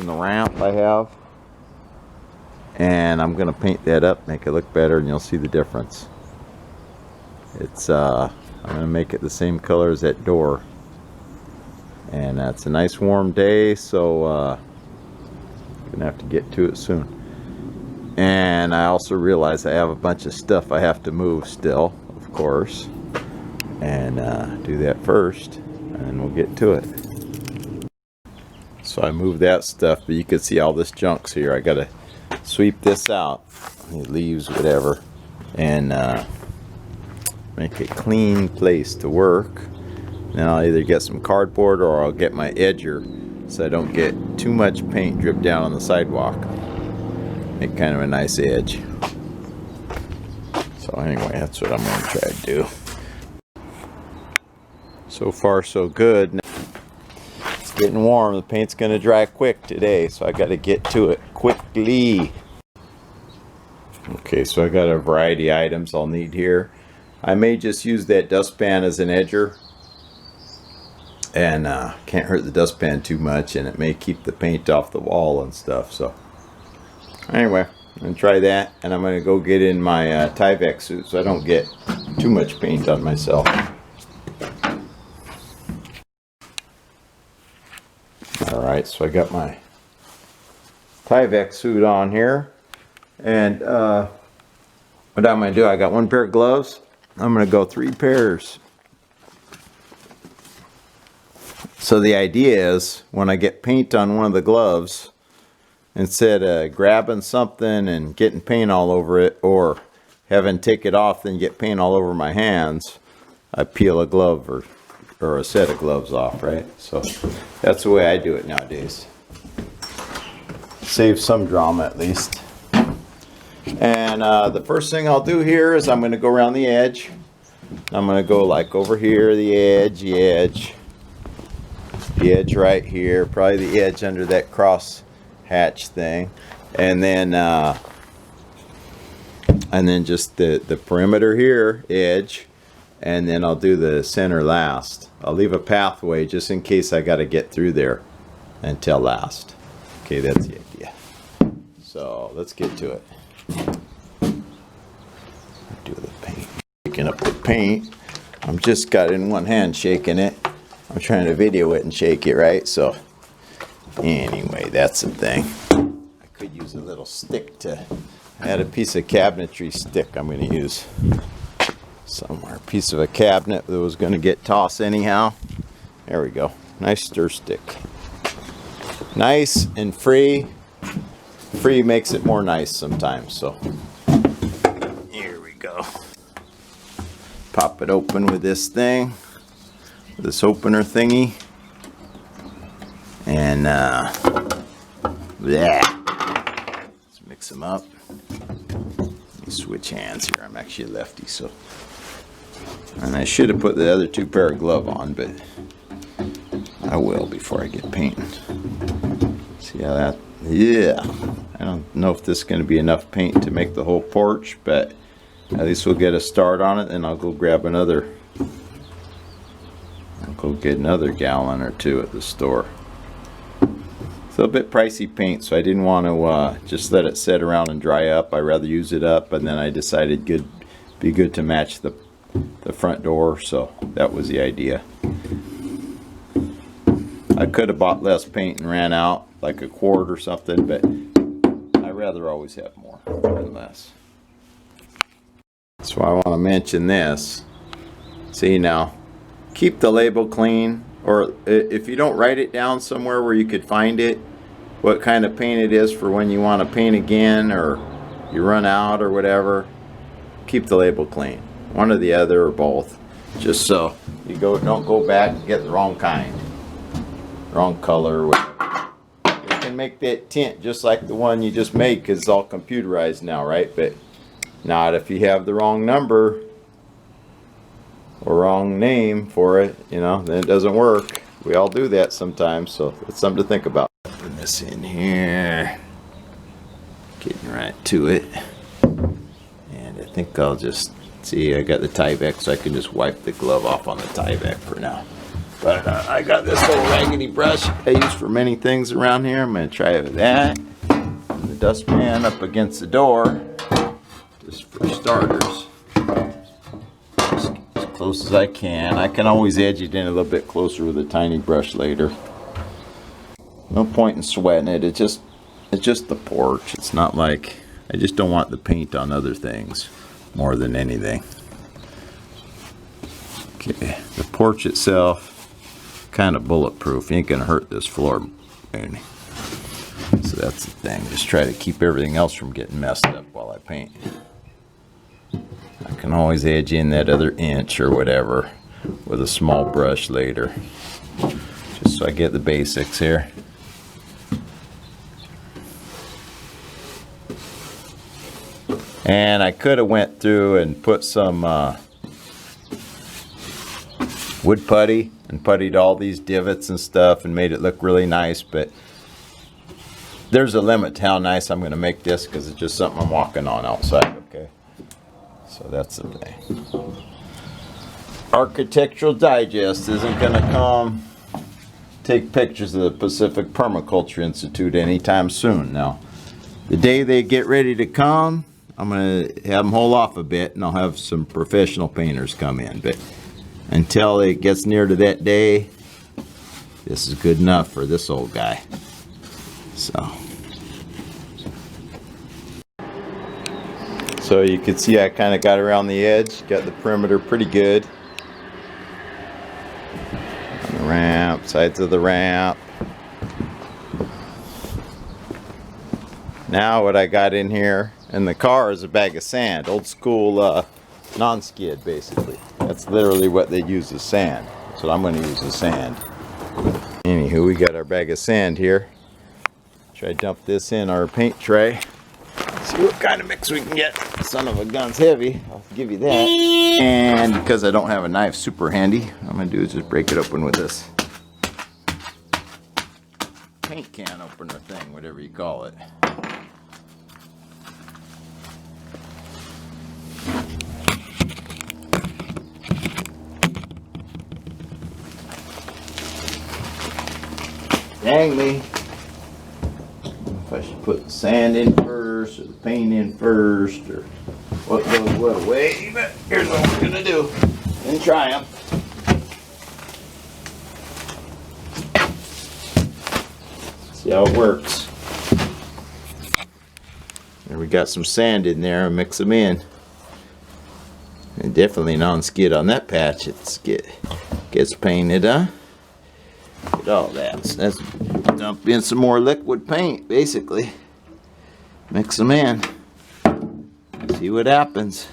in the ramp I have. And I'm gonna paint that up, make it look better, and you'll see the difference. It's I'm gonna make it the same color as that door. And it's a nice warm day, so gonna have to get to it soon. And I also realize I have a bunch of stuff I have to move still, of course, and do that first, and we'll get to it. So I moved that stuff, but you can see all this junk's here. I gotta sweep this out, leaves, whatever, and make a clean place to work. Then I'll either get some cardboard or I'll get my edger so I don't get too much paint drip down on the sidewalk. Make kind of a nice edge. So anyway, that's what I'm going to try to do. So far so good. It's getting warm. The paint's going to dry quick today, so I got to get to it quickly. Okay, so I got a variety of items I'll need here. I may just use that dustpan as an edger, and can't hurt the dustpan too much, and it may keep the paint off the wall and stuff. So anyway, I'm gonna try that, and I'm gonna go get in my Tyvek suit so I don't get too much paint on myself. Alright, so I got my Tyvek suit on here, and what I'm gonna do, I got one pair of gloves. I'm gonna go 3 pairs. So the idea is, when I get paint on one of the gloves, instead of grabbing something and getting paint all over it, or having to take it off then get paint all over my hands, I peel a glove or a set of gloves off, right? So that's the way I do it nowadays. Save some drama at least. And the first thing I'll do here is I'm going to go around the edge. I'm going to go like over here, the edge right here, probably the edge under that cross hatch thing, and then just the perimeter here, edge, and then I'll do the center last. I'll leave a pathway just in case I got to get through there until last. Okay, that's the idea. So let's get to it. Do the paint. Picking up the paint. I'm just got it in one hand shaking it. I'm trying to video it and shake it, right? So anyway, that's the thing. I could use a little stick I had a piece of cabinetry stick I'm going to use somewhere. A piece of a cabinet that was going to get tossed anyhow. There we go. Nice stir stick. Nice and free. Free makes it more nice sometimes, so here we go. Pop it open with this thing. This opener thingy, and let's mix them up. Let me switch hands here. I'm actually a lefty, so, and I should have put the other 2 pair of glove on, but I will before I get painting. See how that? Yeah, I don't know if this is going to be enough paint to make the whole porch, but at least we'll get a start on it, and I'll go grab another. Go get another gallon or 2 at the store. It's a little bit pricey paint, so I didn't want to just let it sit around and dry up. I'd rather use it up, and then I decided it'd be good to match the front door, so that was the idea. I could have bought less paint and ran out, like a quart or something, but I'd rather always have more than less. So I want to mention this. See now, keep the label clean, or if you don't write it down somewhere where you could find it, what kind of paint it is for when you want to paint again or you run out or whatever, keep the label clean. One or the other or both, just so you don't go back and get the wrong kind, wrong color or whatever. You can make that tint just like the one you just made because it's all computerized now, right? But not if you have the wrong number or wrong name for it, you know, then it doesn't work. We all do that sometimes, so it's something to think about. Putting this in here, getting right to it, and I think I'll just see. I got the Tyvek, so I can just wipe the glove off on the Tyvek for now. But I got this little raggedy brush I use for many things around here. I'm going to try it with that. And the dustpan up against the door, just for starters. Just as close as I can. I can always edge it in a little bit closer with a tiny brush later. No point in sweating it. It's just the porch. It's not like, I just don't want the paint on other things more than anything. Okay, the porch itself, kind of bulletproof. You ain't gonna hurt this floor any. So that's the thing. Just try to keep everything else from getting messed up while I paint. I can always edge in that other inch or whatever with a small brush later. Just so I get the basics here. And I could have went through and put some wood putty and puttied all these divots and stuff and made it look really nice, but there's a limit to how nice I'm going to make this because it's just something I'm walking on outside. Okay, so that's the thing. Architectural Digest isn't going to come take pictures of the Pacific Permaculture Institute anytime soon. Now, the day they get ready to come, I'm going to have them hold off a bit and I'll have some professional painters come in. But until it gets near to that day, this is good enough for this old guy. So you can see I kind of got around the edge, got the perimeter pretty good. On the ramp, sides of the ramp. Now what I got in here in the car is a bag of sand, old school non-skid basically. That's literally what they use as sand. That's what I'm going to use as sand. Anywho, we got our bag of sand here. Try to dump this in our paint tray. See what kind of mix we can get. Son of a gun's heavy, I'll give you that. And because I don't have a knife super handy, what I'm going to do is just break it open with this paint can opener thing, whatever you call it. Dang me. If I should put the sand in first or the paint in first or what goes what away, but here's what we're gonna do in triumph. See how it works. There we got some sand in there, and mix them in. And definitely non-skid on that patch. It gets painted, huh? Get all that. So let's dump in some more liquid paint, basically. Mix them in. See what happens.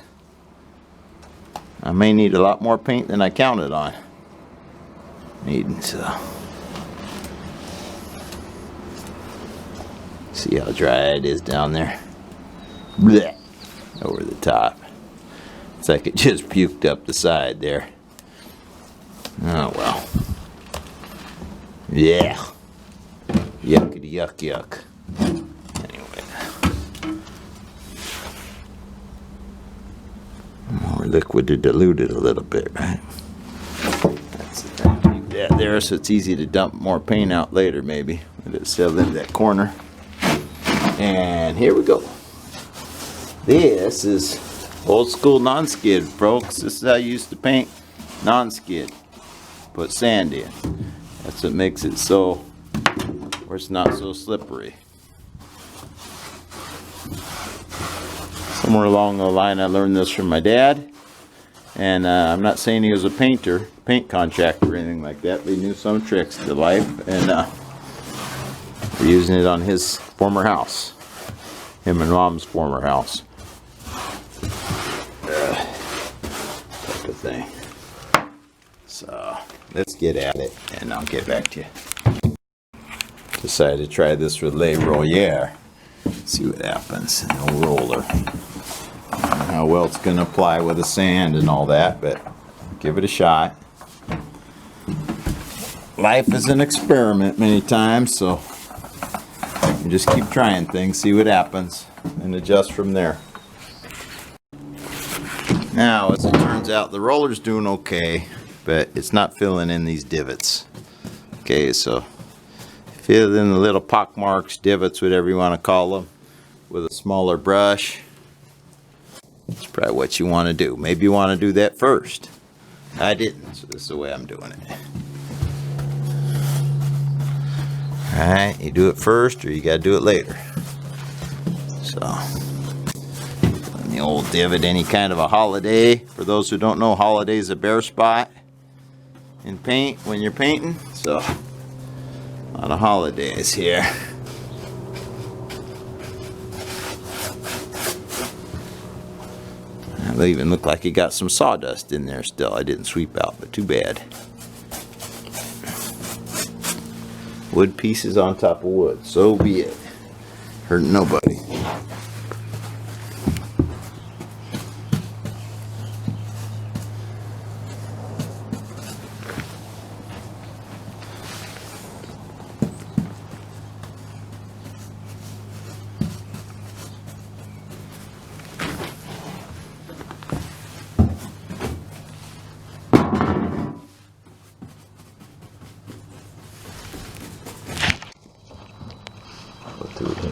I may need a lot more paint than I counted on needing, so. See how dry it is down there. Blech. Over the top. It's like it just puked up the side there. Oh well. Yeah. Yuckity yuck yuck. Anyway. More liquid to dilute it a little bit, right? That's the thing. Keep that there so it's easy to dump more paint out later maybe. Let it settle into that corner. And here we go. This is old school non-skid, folks. This is how you used to paint non-skid. Put sand in. That's what makes it so where it's not so slippery. Somewhere along the line I learned this from my dad. And I'm not saying he was a painter, paint contractor or anything like that, but he knew some tricks to life. And we're using it on his former house. Him and Mom's former house. Type of thing. So let's get at it and I'll get back to you. Decided to try this with Le Royer. See what happens. No roller. I don't know how well it's going to apply with the sand and all that, but give it a shot. Life is an experiment many times, so you just keep trying things, see what happens, and adjust from there. Now, as it turns out, the roller's doing okay, but it's not filling in these divots. Okay, so fill in the little pock marks, divots, whatever you want to call them, with a smaller brush. That's probably what you want to do. Maybe you want to do that first. I didn't, so this is the way I'm doing it. Alright, you do it first or you got to do it later. So, in the old divot, any kind of a holiday. For those who don't know, holiday is a bare spot in paint when you're painting. So, a lot of holidays here. It even looked like it got some sawdust in there still. I didn't sweep out, but too bad. Wood pieces on top of wood. So be it. Hurting nobody.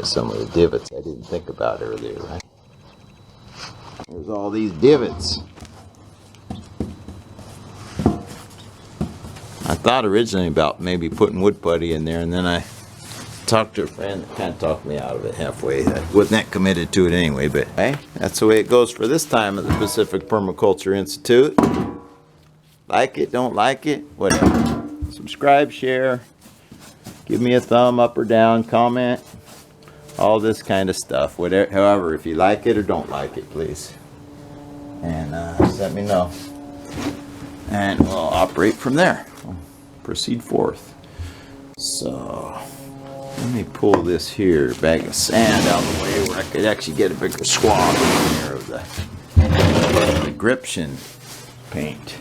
Some of the divots I didn't think about earlier, right? There's all these divots. I thought originally about maybe putting wood putty in there, and then I talked to a friend that kind of talked me out of it halfway. I wasn't that committed to it anyway, but hey, that's the way it goes for this time at the Pacific Permaculture Institute. Like it, don't like it, whatever. Subscribe, share, give me a thumb up or down, comment. All this kind of stuff. Whatever, however, if you like it or don't like it, please. And just let me know. And we'll operate from there. We'll proceed forth. So, let me pull this here bag of sand out of the way where I could actually get a bigger swath in here of the gription paint.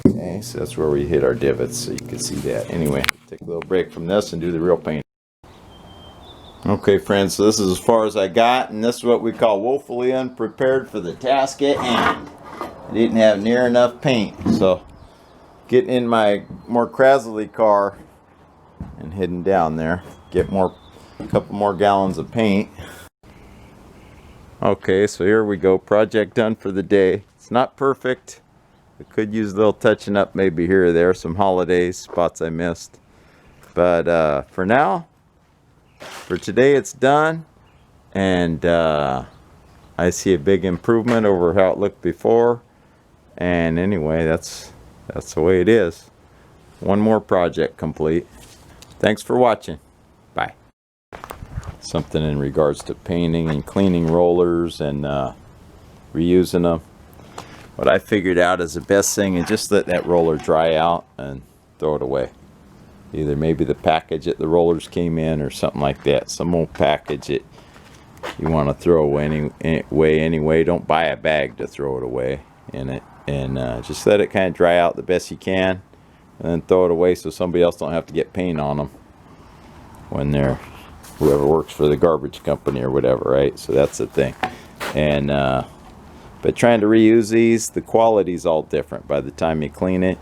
Okay, so that's where we hit our divots, so you can see that. Anyway, take a little break from this and do the real paint. Okay friends, so this is as far as I got, and this is what we call woefully unprepared for the task at hand. I didn't have near enough paint, so getting in my more Crasley car and heading down there, get a couple more gallons of paint. Okay, so here we go, project done for the day. It's not perfect. I could use a little touching up maybe here or there, some holidays, spots I missed. But for now, for today it's done, and I see a big improvement over how it looked before. And anyway, that's the way it is. One more project complete. Thanks for watching. Bye. Something in regards to painting and cleaning rollers and reusing them. What I figured out is the best thing is just let that roller dry out and throw it away. Either maybe the package that the rollers came in or something like that. Some old package that you want to throw away anyway. Don't buy a bag to throw it away in it. And just let it kind of dry out the best you can. And then throw it away so somebody else don't have to get paint on them. When they're, whoever works for the garbage company or whatever, right? So that's the thing. And but trying to reuse these, the quality's all different by the time you clean it.